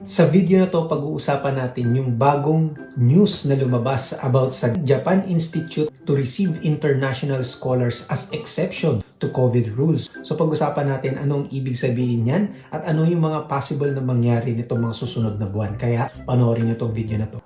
Sa video na to, pag-uusapan natin yung bagong news na lumabas about sa Japan Institute to receive international scholars as exception to COVID rules. So pag-usapan natin anong ibig sabihin yan at ano yung mga possible na mangyari nitong mga susunod na buwan. Kaya panoorin nyo tong video na to.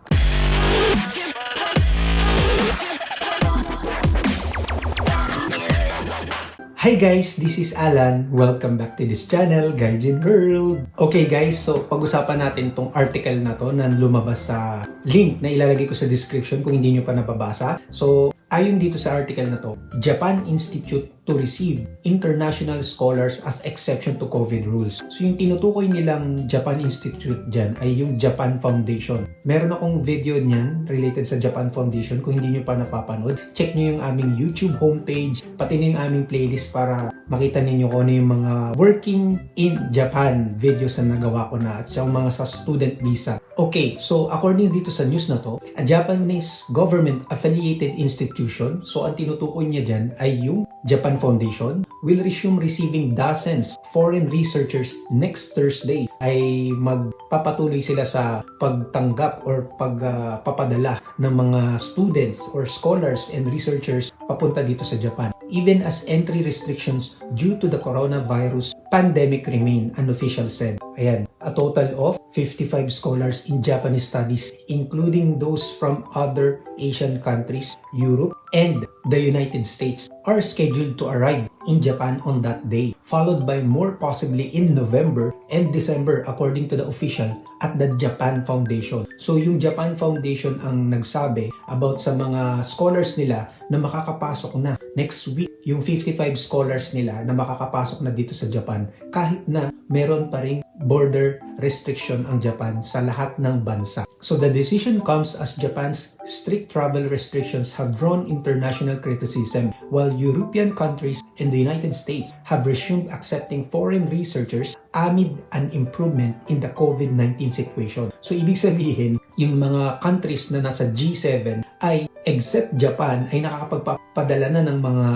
Hi guys, this is Alan. Welcome back to this channel, Gaijin World. Okay guys, so pag-usapan natin tong article na to na lumabas sa link na ilalagay ko sa description kung hindi nyo pa nababasa. So, ayon dito sa article na to, Japan Institute to receive international scholars as exception to COVID rules. So yung tinutukoy nilang Japan Institute dyan ay yung Japan Foundation. Meron akong video niyan related sa Japan Foundation. Kung hindi nyo pa napapanood, check nyo yung aming YouTube homepage, pati na yung aming playlist para makita ninyo kung ano yung mga working in Japan videos na nagawa ko na at yung mga sa student visa. Okay, so according dito sa news na to, a Japanese government affiliated institution, so ang tinutukoy niya dyan ay yung Japan Foundation, will resume receiving dozens foreign researchers next Thursday. Ay magpapatuloy sila sa pagtanggap or pagpapadala ng mga students or scholars and researchers papunta dito sa Japan. Even as entry restrictions due to the coronavirus pandemic remain, an official said. Ayan, a total of 55 scholars in Japanese studies, including those from other Asian countries, Europe, and the United States, are scheduled to arrive in Japan on that day, followed by more possibly in November and December according to the official at the Japan Foundation. So yung Japan Foundation ang nagsabi about sa mga scholars nila na makakapasok na next week, yung 55 scholars nila na makakapasok na dito sa Japan kahit na meron pa ring border restriction ang Japan sa lahat ng bansa. So the decision comes as Japan's strict travel restrictions have drawn international criticism, while European countries and the United States have resumed accepting foreign researchers amid an improvement in the COVID-19 situation. So ibig sabihin, yung mga countries na nasa G7 ay except Japan ay nakakapagpadala na ng mga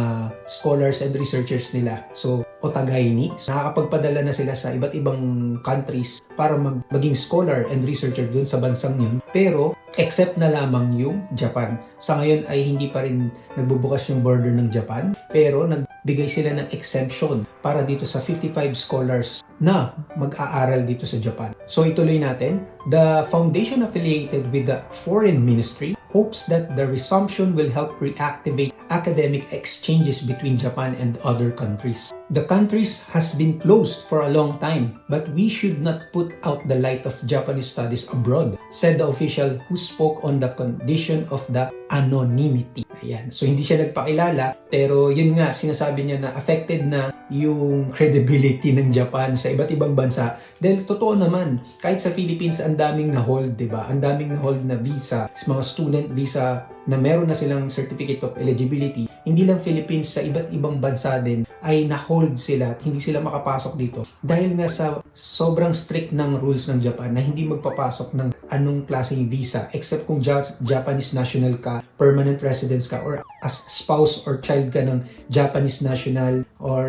scholars and researchers nila. So otagaini, nakakapagpadala na sila sa iba't ibang countries para maging scholar and researcher dun sa bansang yun. Pero except na lamang yung Japan. Sa ngayon ay hindi pa rin nagbubukas yung border ng Japan, pero nagbigay sila ng exemption para dito sa 55 scholars na mag-aaral dito sa Japan. So ituloy natin. The foundation affiliated with the Foreign Ministry hopes that the resumption will help reactivate academic exchanges between Japan and other countries. The countries has been closed for a long time, but we should not put out the light of Japanese studies abroad, said the official who spoke on the condition of the anonymity. Ayan. So hindi siya nagpakilala, pero yun nga, sinasabi niya na affected na yung credibility ng Japan sa iba't ibang bansa. Dahil totoo naman, kahit sa Philippines, ang daming na-hold, diba? Ang daming na-hold na visa, mga student visa na meron na silang certificate of eligibility. Hindi lang Philippines, sa iba't ibang bansa din ay na-hold sila at hindi sila makapasok dito. Dahil nga sa sobrang strict ng rules ng Japan na hindi magpapasok ng anong klaseng visa except kung Japanese national ka, permanent residence ka, or as spouse or child ka ng Japanese national or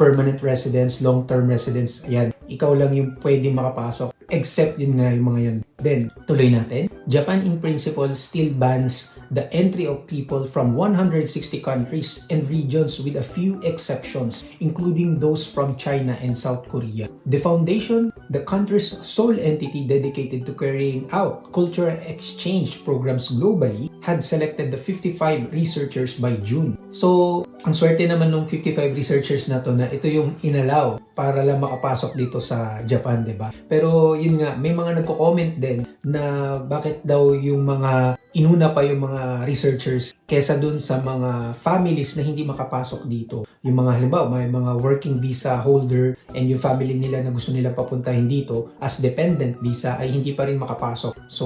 permanent residence, long-term residence, ayan, ikaw lang yung pwedeng makapasok. Except yun nga yung mga yun. Then, tuloy natin. Japan in principle still bans the entry of people from 160 countries and regions with a few exceptions, including those from China and South Korea. The foundation, the country's sole entity dedicated to carrying out cultural exchange programs globally, had selected the 55 researchers by June. So, ang swerte naman ng 55 researchers na to na ito yung inalaw para lang makapasok dito sa Japan, diba? Pero yun nga, may mga nagko-comment din na bakit daw yung mga inuna pa yung mga researchers kesa dun sa mga families na hindi makapasok dito. Yung mga halimbawa, may mga working visa holder and yung family nila na gusto nila papuntahin dito as dependent visa ay hindi pa rin makapasok. So,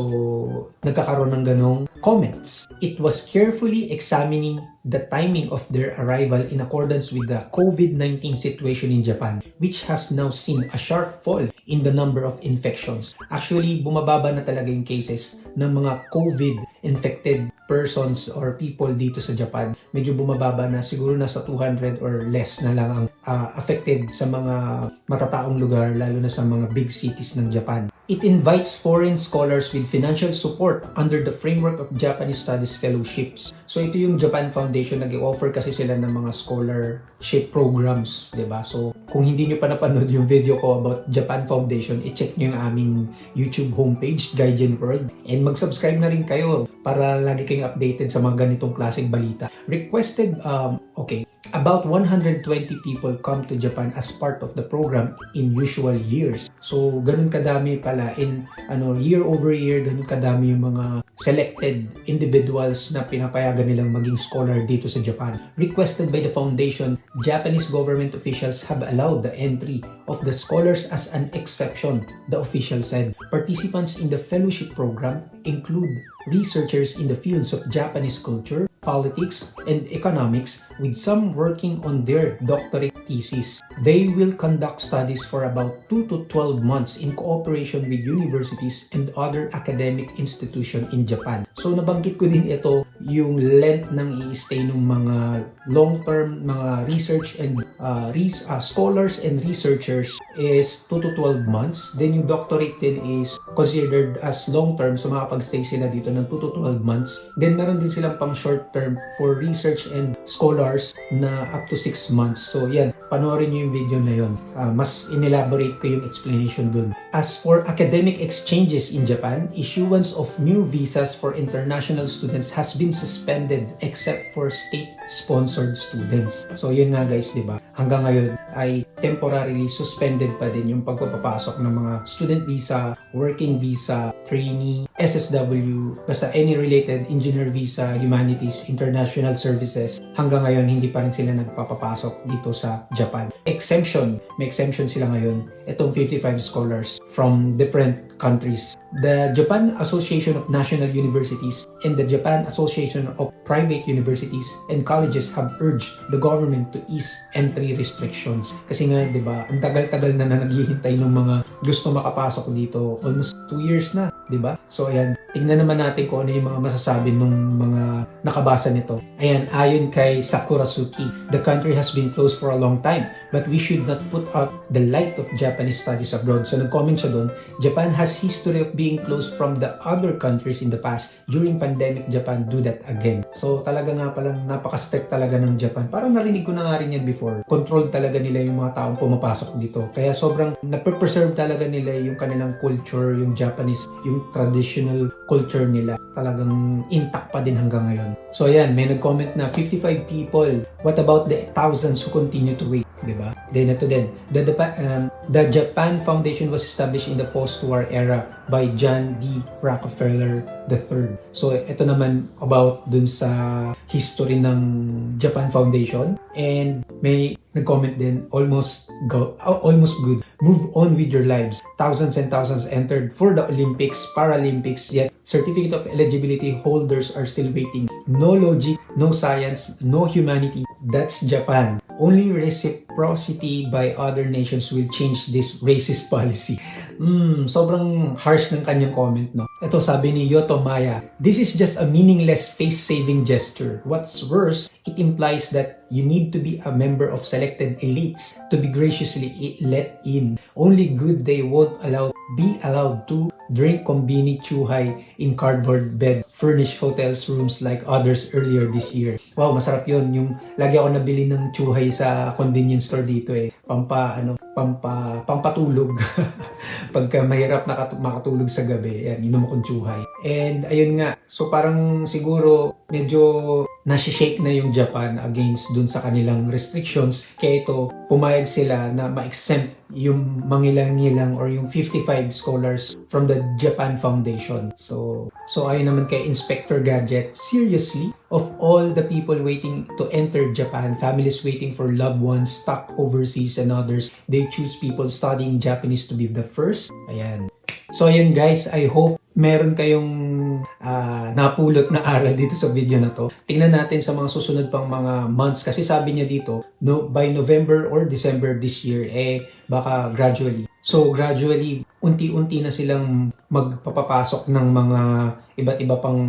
nagkakaroon ng ganong comments. It was carefully examining the timing of their arrival in accordance with the COVID-19 situation in Japan, which has now seen a sharp fall in the number of infections. Actually, bumababa na talaga yung cases ng mga COVID-infected persons or people dito sa Japan. Medyo bumababa na, siguro nasa 200 or less na lang ang affected sa mga matataong lugar, lalo na sa mga big cities ng Japan. It invites foreign scholars with financial support under the framework of Japanese Studies Fellowships. So ito yung Japan Foundation, nag-offer kasi sila ng mga scholarship programs, 'di ba? So kung hindi nyo pa napanood yung video ko about Japan Foundation, i-check nyo yung aming YouTube homepage, Gaijin World, and mag-subscribe na rin kayo para lagi kayong updated sa mga ganitong klaseng balita. Requested, about 120 people come to Japan as part of the program in usual years. So, ganun kadami pala in year over year, ganun kadami yung mga selected individuals na pinapayagan nilang maging scholar dito sa Japan. Requested by the foundation, Japanese government officials have allowed the entry of the scholars as an exception, the official said. Participants in the fellowship program include researchers in the fields of Japanese culture, politics, and economics, with some working on their doctorate thesis. They will conduct studies for about 2 to 12 months in cooperation with universities and other academic institutions in Japan. So nabanggit ko din ito, yung length ng i-stay ng mga long-term mga research and scholars and researchers is 2 to 12 months. Then yung doctorate din is considered as long-term, so makapag-stay sila dito ng 2 to 12 months. Then meron din silang pang short-term for research and scholars na up to 6 months. So yan, panoorin nyo yung video na yun. Mas inelaborate ko yung explanation dun. As for academic exchanges in Japan, issuance of new visas for international students has been suspended except for state-sponsored students. So yun nga guys, di ba? Hanggang ngayon ay temporarily suspended pa din yung pagpapasok ng mga student visa, working visa, trainee, SSW, basta any related engineer visa, humanities, international services. Hanggang ngayon hindi pa rin sila nagpapapasok dito sa Japan. Exemption, may exemption sila ngayon. Itong 55 scholars from different countries. The Japan Association of National Universities and the Japan Association of Private Universities and Colleges have urged the government to ease entry restrictions. Kasi nga, di ba, ang tagal-tagal na naghihintay ng mga gusto makapasok dito. Almost 2 years na, di ba? So, ayan, tingnan naman natin kung ano yung mga masasabi ng mga nakabasa nito. Ayan, ayon kay Sakurasuki, the country has been closed for a long time, but we should not put out the light of Japanese studies abroad. So, nag-comment siya doon, Japan has history of being closed from the other countries in the past. During pandemic, Japan do that again. So, talaga nga palang napaka-strict talaga ng Japan. Parang narinig ko na nga rin yan before. Control talaga nila yung mga taong pumapasok dito. Kaya sobrang nagpe-preserve talaga nila yung kanilang culture, yung Japanese, yung traditional culture nila. Talagang intact pa din hanggang ngayon. So, ayan, may nag-comment na 55 people. What about the thousands who continue to wait? Diba? Then ito din. The Japan Foundation was established in the post-war era by John D. Rockefeller III. So ito naman about dun sa history ng Japan Foundation. And may nag-comment din, almost good. Move on with your lives. Thousands and thousands entered for the Olympics, Paralympics, yet certificate of eligibility holders are still waiting. No logic, no science, no humanity. That's Japan. Only reciprocity by other nations will change this racist policy. Sobrang harsh ng kanyang comment, no? Ito sabi ni Yoto Maya, this is just a meaningless face-saving gesture. What's worse, it implies that you need to be a member of selected elites to be graciously let in. Only good they won't be allowed to drink kombini chuhay in cardboard bed furnished hotels rooms like others earlier this year. Wow, masarap yun. Yung lagi ako nabili ng chuhay sa convenience store dito eh. Pampatulog. Pagka mahirap makatulog sa gabi, yan, inom akong chuhay. And ayun nga, so parang siguro medyo nasi-shake na yung Japan against dun sa kanilang restrictions. Kaya ito, pumayag sila na ma-exempt yung mangilang-ngilang or yung 55 scholars from the Japan Foundation. So ayun naman kay Inspector Gadget, seriously, of all the people waiting to enter Japan, families waiting for loved ones stuck overseas and others, they choose people studying Japanese to be the first. Ayan. So ayun guys, I hope meron kayong napulot na aral dito sa video na to. Tingnan natin sa mga susunod pang mga months kasi sabi niya dito, by November or December this year, baka gradually. So gradually, unti-unti na silang magpapapasok ng mga iba't iba pang,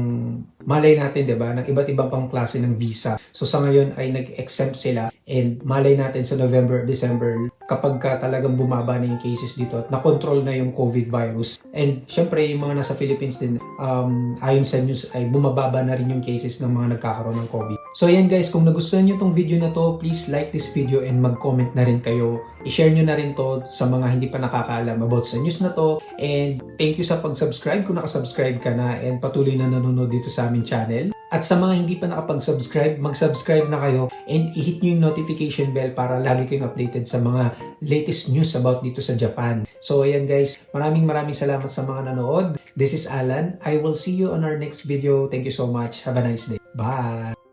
malay natin, 'di ba, ng iba't iba pang klase ng visa. So sa ngayon ay nag-exempt sila, and malay natin sa November, December, kapag ka talagang bumaba na yung cases dito at na-control na yung COVID virus. And syempre, yung mga nasa Philippines din, ayon sa news, ay bumababa na rin yung cases ng mga nagkakaroon ng COVID. So ayan guys, kung nagustuhan nyo tong video na to, please like this video and mag-comment na rin kayo. I-share nyo na rin to sa mga hindi pa nakakaalam about sa news na to. And thank you sa pag-subscribe kung nakasubscribe ka na and patuloy na nanonood dito sa aming channel. At sa mga hindi pa nakapag-subscribe, mag-subscribe na kayo and i-hit nyo yung notification bell para lagi kayong updated sa mga latest news about dito sa Japan. So ayan guys, maraming salamat sa mga nanood. This is Alan. I will see you on our next video. Thank you so much. Have a nice day. Bye!